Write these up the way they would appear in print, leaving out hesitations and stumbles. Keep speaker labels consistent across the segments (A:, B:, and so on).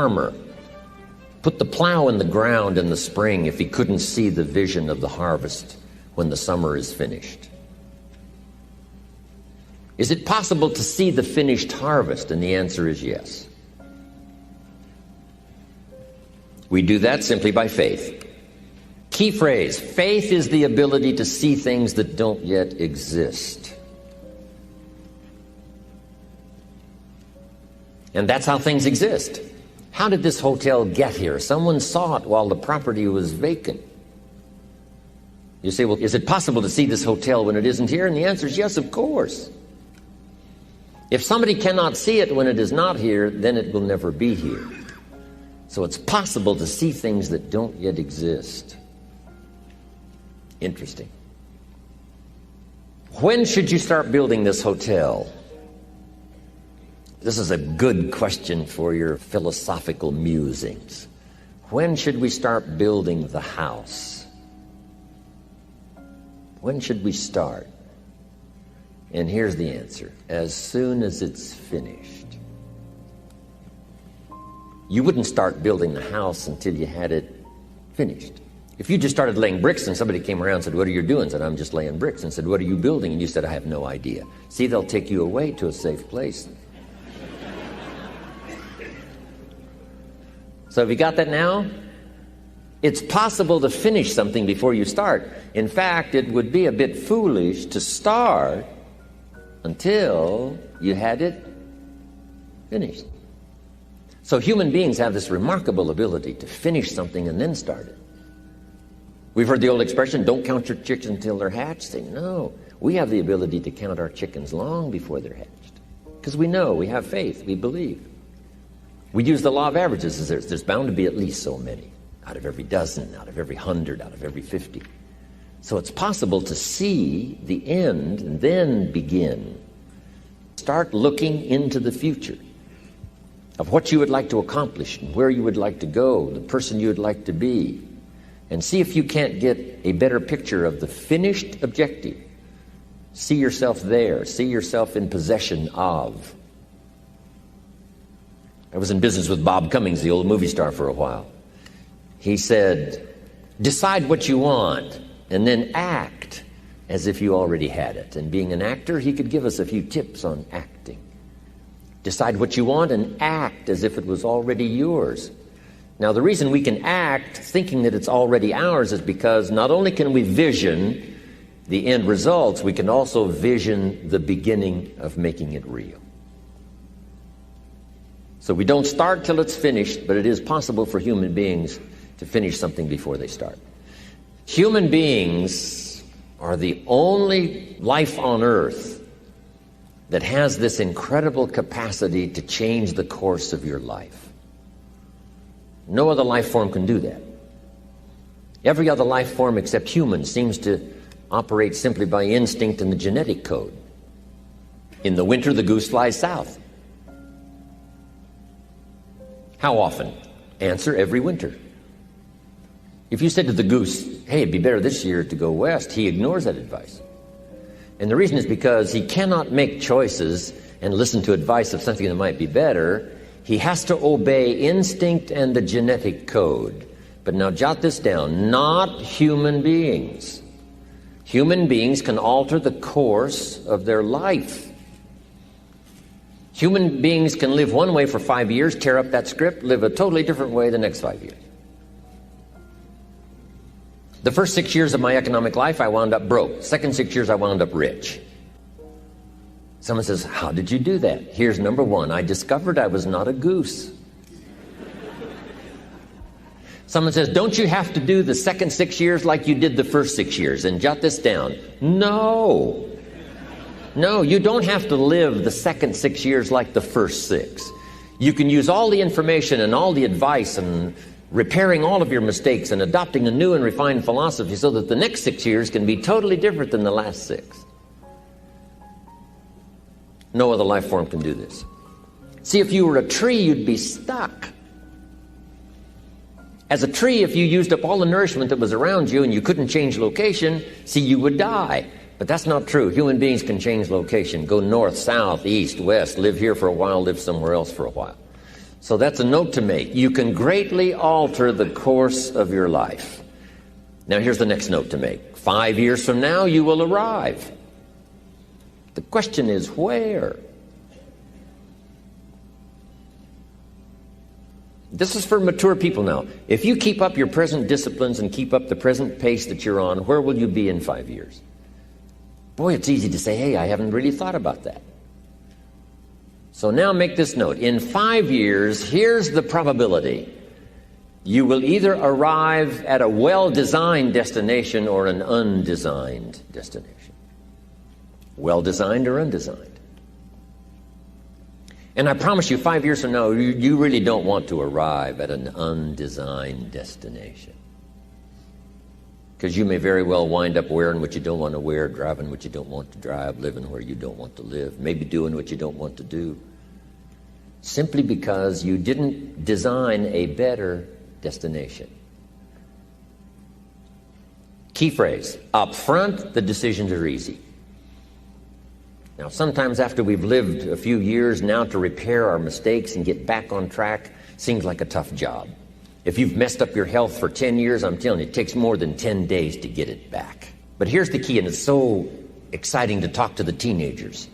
A: farmer put the plow in the ground in the spring if he couldn't see the vision of the harvest when the summer is finished? Is it possible to see the finished harvest? And the answer is yes. We do that simply by faith. Key phrase, faith is the ability to see things that don't yet exist. And that's how things exist. How did this hotel get here? Someone saw it while the property was vacant. You say, well, is it possible to see this hotel when it isn't here? And the answer is yes, of course. If somebody cannot see it when it is not here, then it will never be here. So it's possible to see things that don't yet exist. Interesting. When should you start building this hotel? This is a good question for your philosophical musings. When should we start building the house? When should we start? And here's the answer. As soon as it's finished. You wouldn't start building the house until you had it finished. If you just started laying bricks and somebody came around and said, what are you doing? I said, I'm just laying bricks. And said, what are you building? And you said, I have no idea. See, they'll take you away to a safe place. So have you got that now? It's possible to finish something before you start. In fact, it would be a bit foolish to start until you had it finished. So human beings have this remarkable ability to finish something and then start it. We've heard the old expression, don't count your chickens until they're hatched. Say, no, we have the ability to count our chickens long before they're hatched. Because we know, we have faith, we believe. We use the law of averages. There's bound to be at least so many. Out of every dozen, out of every 100, out of every 50. So it's possible to see the end and then begin. Start looking into the future of what you would like to accomplish and where you would like to go, the person you would like to be, and see if you can't get a better picture of the finished objective. See yourself there. See yourself in possession of. I was in business with Bob Cummings, the old movie star, for a while. He said, decide what you want and then act as if you already had it. And being an actor, he could give us a few tips on acting. Decide what you want and act as if it was already yours. Now, the reason we can act thinking that it's already ours is because not only can we vision the end results, we can also vision the beginning of making it real. So we don't start till it's finished, but it is possible for human beings to finish something before they start. Human beings are the only life on earth that has this incredible capacity to change the course of your life. No other life form can do that. Every other life form except humans seems to operate simply by instinct and the genetic code. In the winter, the goose flies south. How often? Answer, every winter. If you said to the goose, hey, it'd be better this year to go west, he ignores that advice. And the reason is because he cannot make choices and listen to advice of something that might be better. He has to obey instinct and the genetic code. But now jot this down, not human beings. Human beings can alter the course of their life. Human beings can live one way for 5 years, tear up that script, live a totally different way the next 5 years. The first 6 years of my economic life, I wound up broke. Second 6 years, I wound up rich. Someone says, how did you do that? Here's number one. I discovered I was not a goose. Someone says, don't you have to do the second 6 years like you did the first 6 years? And jot this down. No. No, you don't have to live the second 6 years like the first 6. You can use all the information and all the advice and repairing all of your mistakes and adopting a new and refined philosophy so that the next 6 years can be totally different than the last 6. No other life form can do this. See, if you were a tree, you'd be stuck. As a tree, if you used up all the nourishment that was around you and you couldn't change location, see, you would die. But that's not true. Human beings can change location, go north, south, east, west, live here for a while, live somewhere else for a while. So that's a note to make. You can greatly alter the course of your life. Now here's the next note to make. 5 years from now, you will arrive. The question is, where? This is for mature people now. If you keep up your present disciplines and keep up the present pace that you're on, where will you be in 5 years? Boy, it's easy to say, hey, I haven't really thought about that. So now make this note. In 5 years, here's the probability. You will either arrive at a well-designed destination or an undesigned destination. Well-designed or undesigned. And I promise you, 5 years from now, you really don't want to arrive at an undesigned destination. Because you may very well wind up wearing what you don't want to wear, driving what you don't want to drive, living where you don't want to live, maybe doing what you don't want to do. Simply because you didn't design a better destination. Key phrase, up front, the decisions are easy. Now, sometimes after we've lived a few years, now to repair our mistakes and get back on track seems like a tough job. If you've messed up your health for 10 years, I'm telling you, it takes more than 10 days to get it back. But here's the key, and it's so exciting to talk to the teenagers.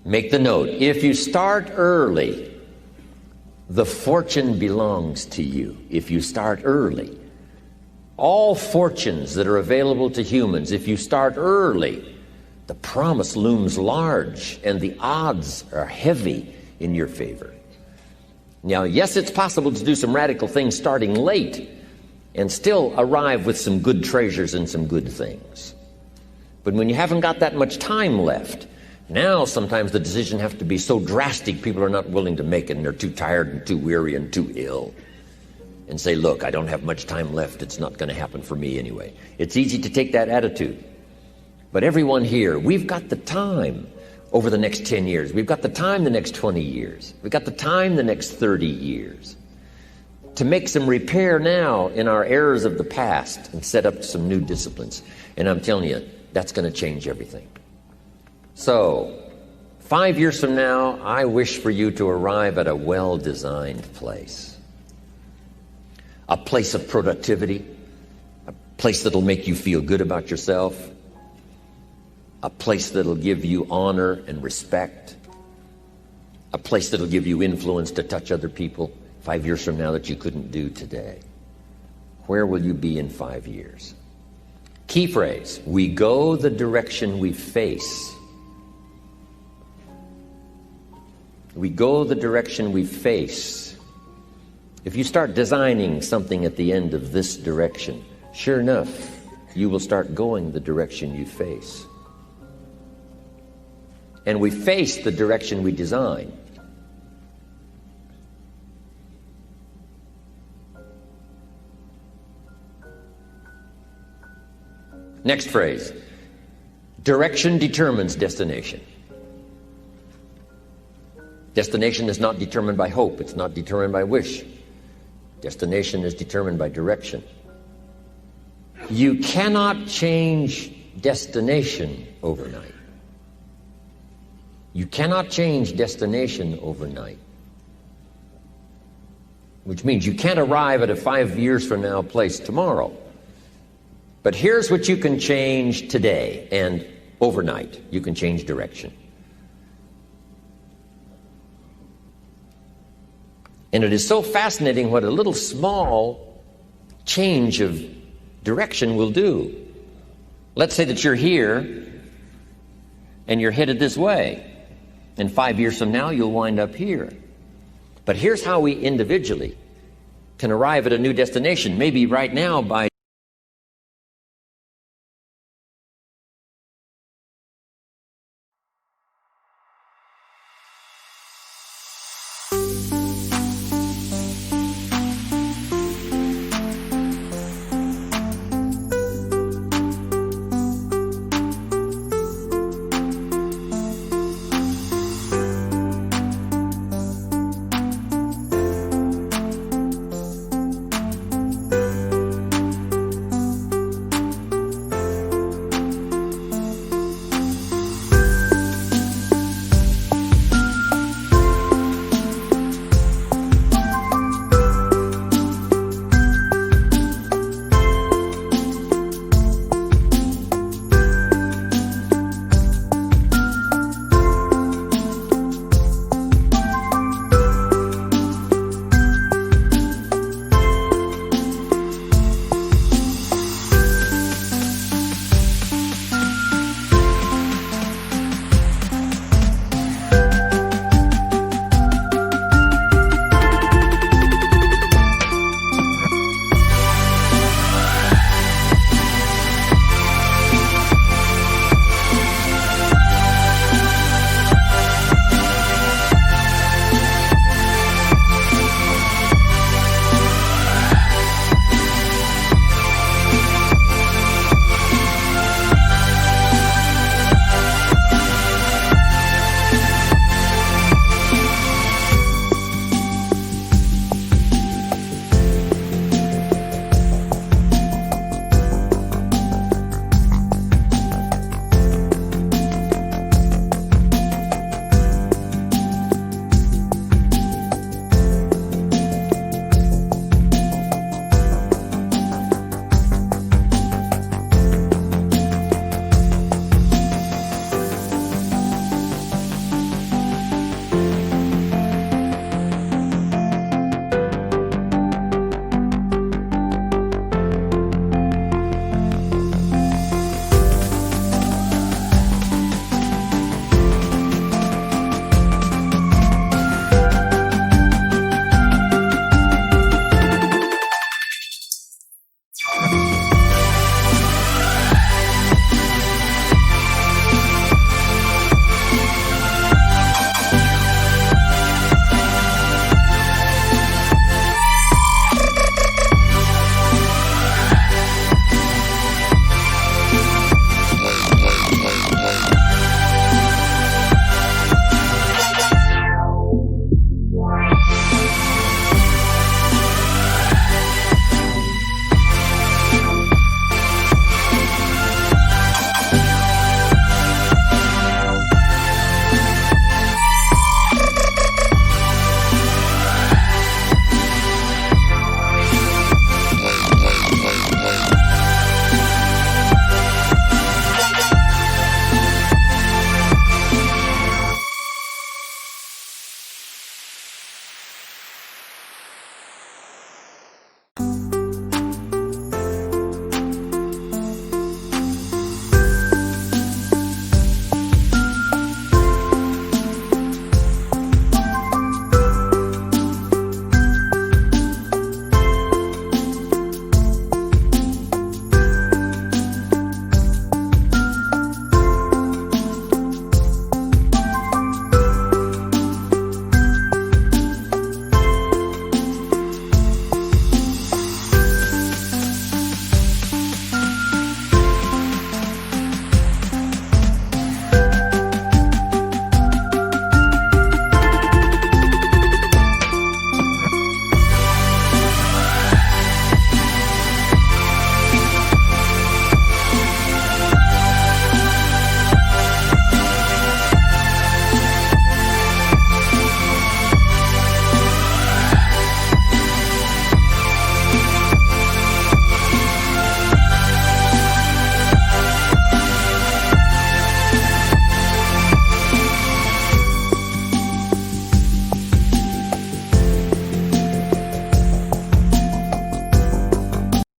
A: Make the note. If you start early, the fortune belongs to you. If you start early. All fortunes that are available to humans, if you start early, the promise looms large and the odds are heavy in your favor. Now, yes, it's possible to do some radical things starting late and still arrive with some good treasures and some good things. But when you haven't got that much time left, now sometimes the decision has to be so drastic people are not willing to make it, and they're too tired and too weary and too ill. And say, look, I don't have much time left. It's not going to happen for me anyway. It's easy to take that attitude. But everyone here, we've got the time over the next 10 years. We've got the time the next 20 years. We've got the time the next 30 years to make some repair now in our errors of the past and set up some new disciplines. And I'm telling you, that's going to change everything. So, 5 years from now, I wish for you to arrive at a well-designed place. A place of productivity, a place that'll make you feel good about yourself, a place that'll give you honor and respect, a place that'll give you influence to touch other people 5 years from now that you couldn't do today. Where will you be in 5 years? Key phrase, we go the direction we face. We go the direction we face. If you start designing something at the end of this direction, sure enough, you will start going the direction you face. And we face the direction we design. Next phrase, direction determines destination. Destination is not determined by hope. It's not determined by wish. Destination is determined by direction. You cannot change destination overnight. You cannot change destination overnight. Which means you can't arrive at a 5 years from now place tomorrow. But here's what you can change today and overnight. You can change direction. And it is so fascinating what a little small change of direction will do. Let's say that you're here and you're headed this way. And 5 years from now, you'll wind up here. But here's how we individually can arrive at a new destination. Maybe right now by